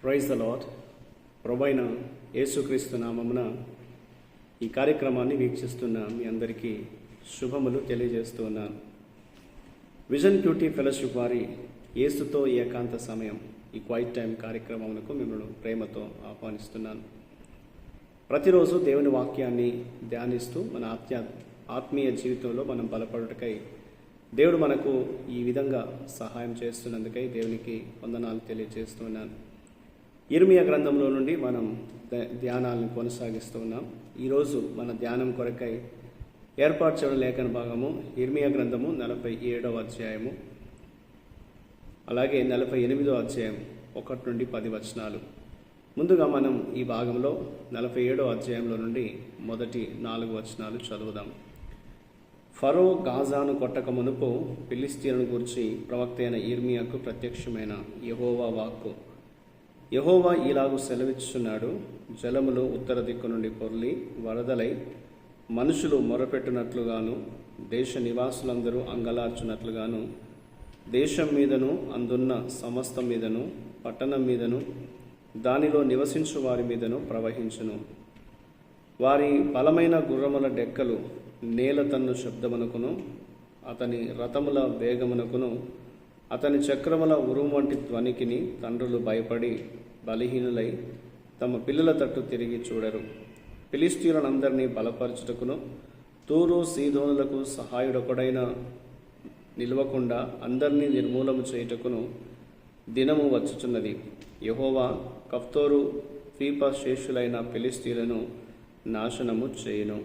Praise the lord. ప్రభువైన యేసుక్రీస్తు నామమున ఈ కార్యక్రమాన్ని వీక్షిస్తున్న మీ అందరికీ శుభములు తెలియజేస్తూ ఉన్నాను. విజన్ క్యూటీ ఫెలోషిప్ వారి యేసుతో ఏకాంత సమయం ఈ క్వైట్ టైం కార్యక్రమమునకు మిమ్మల్ని ప్రేమతో ఆహ్వానిస్తున్నాను. ప్రతిరోజు దేవుని వాక్యాన్ని ధ్యానిస్తూ మన ఆత్మీయ జీవితంలో మనం బలపడుటకై దేవుడు మనకు ఈ విధంగా సహాయం చేస్తున్నందుకై దేవునికి వందనాలు తెలియజేస్తున్నాను. ఇర్మియా గ్రంథంలో నుండి మనం ధ్యానాలను కొనసాగిస్తూ ఉన్నాం. ఈరోజు మన ధ్యానం కొరకై ఏర్పాటు చేయడం లేఖన భాగము ఇర్మియా గ్రంథము 47వ అధ్యాయము, అలాగే 48వ అధ్యాయం 1 నుండి 10 వచనాలు. ముందుగా మనం ఈ భాగంలో 47వ అధ్యాయంలో నుండి మొదటి 4 వచనాలు చదువుదాం. ఫరో గాజాను కొట్టక మునుపు ఫిలిష్తీయులను గురించి ప్రవక్త అయిన ఇర్మియాకు ప్రత్యక్షమైన యెహోవా వాక్కు. యెహోవా ఇలాగు సెలవిచ్చుచున్నాడు, జలములు ఉత్తర దిక్కు నుండి పొర్లి వరదలై మనుషులు మొరపెట్టినట్లుగాను, దేశ నివాసులందరూ అంగలార్చున్నట్లుగాను దేశం మీదను అందున్న సమస్తం మీదను పట్టణం మీదను దానిలో నివసించు వారి మీదను ప్రవహించును. వారి బలమైన గుర్రముల డెక్కలు నేల తన్ను శబ్దమునకును, అతని రథముల వేగమునకును, అతని చక్రముల ఉరుము వంటి ధ్వనికిని తండ్రులు భయపడి బలహీనులై తమ పిల్లల తట్టు తిరిగి చూడరు. ఫిలిష్తీయులందరినీ బలపరచుటకును తూరు సీదోనులకు సహాయుడొకడైన నిలవకుండా అందరినీ నిర్మూలము చేయుటకును దినము వచ్చుచున్నది. యెహోవా కఫ్తోరు ద్వీప శేషులైన ఫిలిష్తీయులను నాశనము చేయును.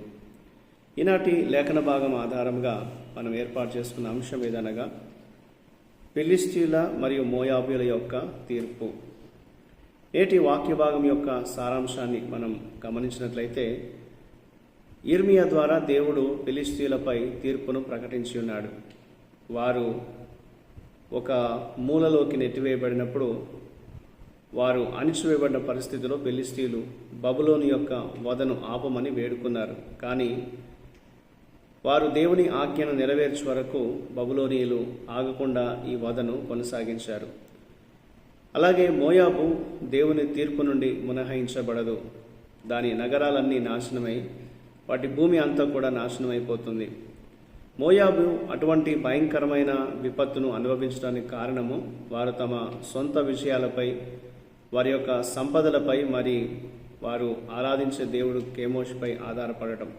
ఈనాటి లేఖన భాగం ఆధారంగా మనం ఏర్పాటు చేసుకున్న అంశం ఏదనగా ఫిలిష్తీయుల మరియు మోయాబీయుల యొక్క తీర్పు. నేటి వాక్య భాగం యొక్క సారాంశాన్ని మనం గమనించినట్లయితే, ఇర్మియా ద్వారా దేవుడు ఫిలిష్తీయులపై తీర్పును ప్రకటించి ఉన్నాడు. వారు ఒక మూలలోకి నెట్టివేయబడినప్పుడు, వారు అణిచివేయబడిన పరిస్థితిలో ఫిలిష్తీయులు బబులోను యొక్క వధను ఆపమని వేడుకున్నారు. కానీ వారు దేవుని ఆజ్ఞను నెరవేర్చే వరకు బబులోనీయులు ఆగకుండా ఈ వధను కొనసాగించారు. అలాగే మోయాబు దేవుని తీర్పు నుండి మినహాయించబడదు. దాని నగరాలన్నీ నాశనమై వాటి భూమి అంతా కూడా నాశనమైపోతుంది. మోయాబు అటువంటి భయంకరమైన విపత్తును అనుభవించడానికి కారణము వారు తమ సొంత విషయాలపై, వారి యొక్క సంపదలపై, మరి వారు ఆరాధించే దేవుడు కేమోష్పై ఆధారపడటం.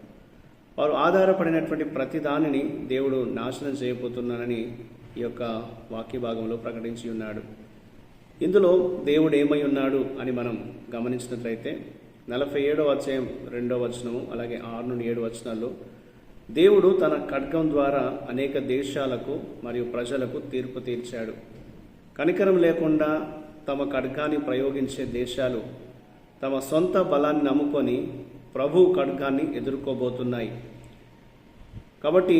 వారు ఆధారపడినటువంటి ప్రతి దానిని దేవుడు నాశనం చేయబోతున్నానని ఈ యొక్క వాక్య భాగంలో ప్రకటించి ఉన్నాడు. ఇందులో దేవుడు ఏమై ఉన్నాడు అని మనం గమనించినట్లయితే 47వ అధ్యాయం 2వ వచనము, అలాగే 6 నుండి 7 వచనాల్లో దేవుడు తన ఖడ్గం ద్వారా అనేక దేశాలకు మరియు ప్రజలకు తీర్పు తీర్చాడు. కనికరం లేకుండా తమ ఖడ్గాన్ని ప్రయోగించే దేశాలు తమ సొంత బలాన్ని నమ్ముకొని ప్రభు ఖడ్గాన్ని ఎదుర్కోబోతున్నాయి. కాబట్టి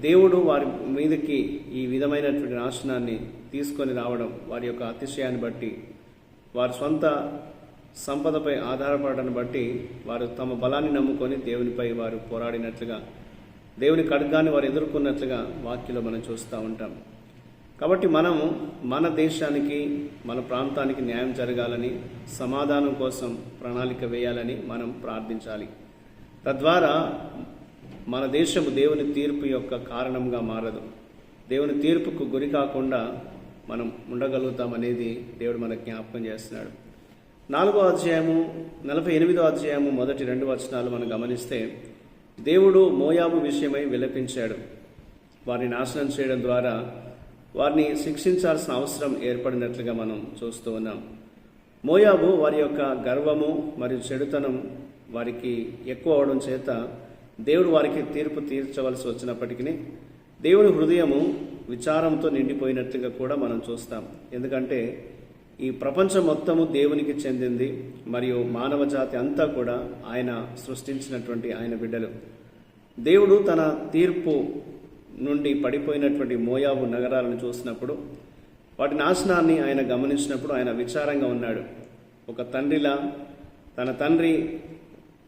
దేవుడు వారి మీదకి ఈ విధమైనటువంటి నాశనాన్ని తీసుకొని రావడం, వారి యొక్క అతిశయాన్ని బట్టి, వారి సొంత సంపదపై ఆధారపడడాన్ని బట్టి వారు తమ బలాన్ని నమ్ముకొని దేవునిపై వారు పోరాడినట్లుగా, దేవుని ఖడ్గాన్ని వారు ఎదుర్కొన్నట్లుగా వాక్యంలో మనం చూస్తూ ఉంటాం. కాబట్టి మనము మన దేశానికి, మన ప్రాంతానికి న్యాయం జరగాలని, సమాధానం కోసం ప్రణాళిక వేయాలని మనం ప్రార్థించాలి. తద్వారా మన దేశము దేవుని తీర్పు యొక్క కారణంగా మారదు. దేవుని తీర్పుకు గురి కాకుండా మనం ఉండగలుగుతామనేది దేవుడు మనకు జ్ఞాపకం చేస్తున్నాడు. 4వ అధ్యాయము 48వ అధ్యాయము మొదటి 2 వచనాలు మనం గమనిస్తే, దేవుడు మోయాబు విషయమై విలపించాడు. వారిని నాశనం చేయడం ద్వారా వారిని శిక్షించాల్సిన అవసరం ఏర్పడినట్లుగా మనం చూస్తూ ఉన్నాం. మోయాబు వారి యొక్క గర్వము మరియు చెడుతనం వారికి ఎక్కువ అవడం చేత దేవుడు వారికి తీర్పు తీర్చవలసి వచ్చినప్పటికీ దేవుని హృదయము విచారంతో నిండిపోయినట్లుగా కూడా మనం చూస్తాం. ఎందుకంటే ఈ ప్రపంచం మొత్తము దేవునికి చెందింది, మరియు మానవ జాతి అంతా కూడా ఆయన సృష్టించినటువంటి ఆయన బిడ్డలు. దేవుడు తన తీర్పు నుండి పడిపోయినటువంటి మోయాబు నగరాలను చూసినప్పుడు, వాటి నాశనాన్ని ఆయన గమనించినప్పుడు ఆయన విచారంగా ఉన్నాడు. ఒక తండ్రిలా తన తండ్రి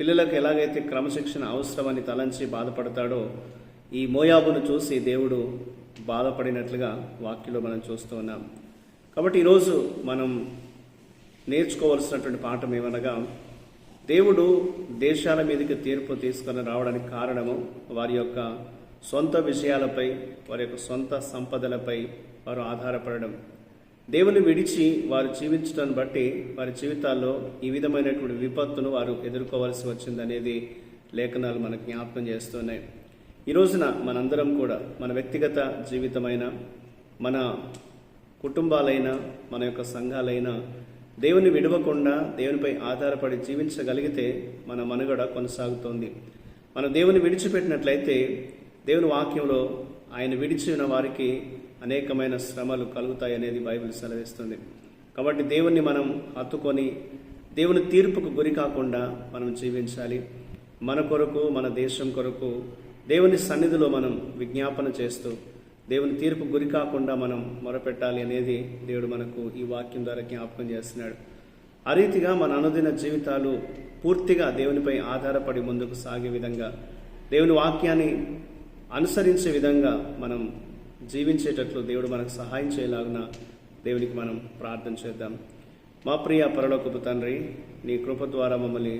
పిల్లలకు ఎలాగైతే క్రమశిక్షణ అవసరమని తలంచి బాధపడతాడో, ఈ మోయాబును చూసి దేవుడు బాధపడినట్లుగా వాక్యంలో మనం చూస్తూ ఉన్నాం. కాబట్టి ఈరోజు మనం నేర్చుకోవాల్సినటువంటి పాఠం ఏమనగా, దేవుడు దేశాల మీదకి తీర్పు తీసుకొని రావడానికి కారణము వారి యొక్క సొంత విషయాలపై, వారి యొక్క సొంత సంపదలపై వారు ఆధారపడడం. దేవుని విడిచి వారు జీవించడాన్ని బట్టి వారి జీవితాల్లో ఈ విధమైనటువంటి విపత్తును వారు ఎదుర్కోవాల్సి వచ్చిందనేది లేఖనాలు మనకు జ్ఞాపకం చేస్తున్నాయి. ఈ రోజున మనందరం కూడా మన వ్యక్తిగత జీవితమైన, మన కుటుంబాలైనా, మన యొక్క సంఘాలైనా దేవుని విడవకుండా దేవునిపై ఆధారపడి జీవించగలిగితే మన మనుగడ కొనసాగుతోంది. మనం దేవుని విడిచిపెట్టినట్లయితే దేవుని వాక్యంలో ఆయన విడిచిన వారికి అనేకమైన శ్రమలు కలుగుతాయి అనేది బైబిల్ సెలవిస్తుంది. కాబట్టి దేవుణ్ణి మనం హత్తుకొని దేవుని తీర్పుకు గురి కాకుండా మనం జీవించాలి. మన కొరకు, మన దేశం కొరకు దేవుని సన్నిధిలో మనం విజ్ఞాపన చేస్తూ దేవుని తీర్పు గురి కాకుండా మనం మొరపెట్టాలి అనేది దేవుడు మనకు ఈ వాక్యం ద్వారా జ్ఞాపకం చేస్తున్నాడు. ఆ రీతిగా మన అనుదిన జీవితాలు పూర్తిగా దేవునిపై ఆధారపడి ముందుకు సాగే విధంగా, దేవుని వాక్యాన్ని అనుసరించే విధంగా మనం జీవించేటట్లు దేవుడు మనకు సహాయం చేయలాగున దేవునికి మనం ప్రార్థన చేద్దాం. మా ప్రియ పరలోకపు తండ్రి, నీ కృప ద్వారా మమ్మల్ని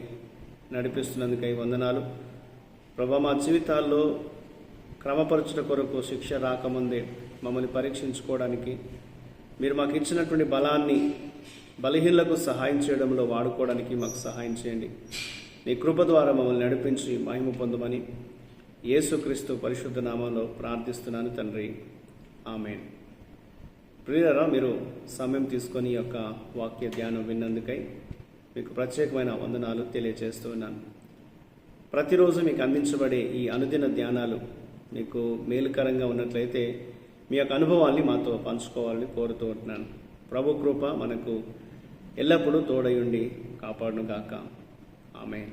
నడిపిస్తున్నందుకై వందనాలు ప్రభా. మా జీవితాల్లో క్రమపరచుట కొరకు శిక్ష రాకముందే మమ్మల్ని పరీక్షించుకోవడానికి మీరు మాకు ఇచ్చినటువంటి బలాన్ని బలహీనలకు సహాయం చేయడంలో వాడుకోవడానికి మాకు సహాయం చేయండి. నీ కృప ద్వారా మమ్మల్ని నడిపించి మహిమ పొందమని యేసుక్రీస్తు పరిశుద్ధ నామంలో ప్రార్థిస్తున్నాను తండ్రి, ఆమేన్. ప్రియులారా, మీరు సమయం తీసుకొని ఈ యొక్క వాక్య ధ్యానం విన్నందుకై మీకు ప్రత్యేకమైన వందనాలు తెలియజేస్తూ ఉన్నాను. ప్రతిరోజు మీకు అందించబడే ఈ అనుదిన ధ్యానాలు మీకు మేలుకరంగా ఉన్నట్లయితే మీ యొక్క అనుభవాన్ని మాతో పంచుకోవాలని కోరుతూ ఉంటున్నాను. ప్రభు కృప మనకు ఎల్లప్పుడూ తోడయుండి కాపాడును గాక. ఆమేన్.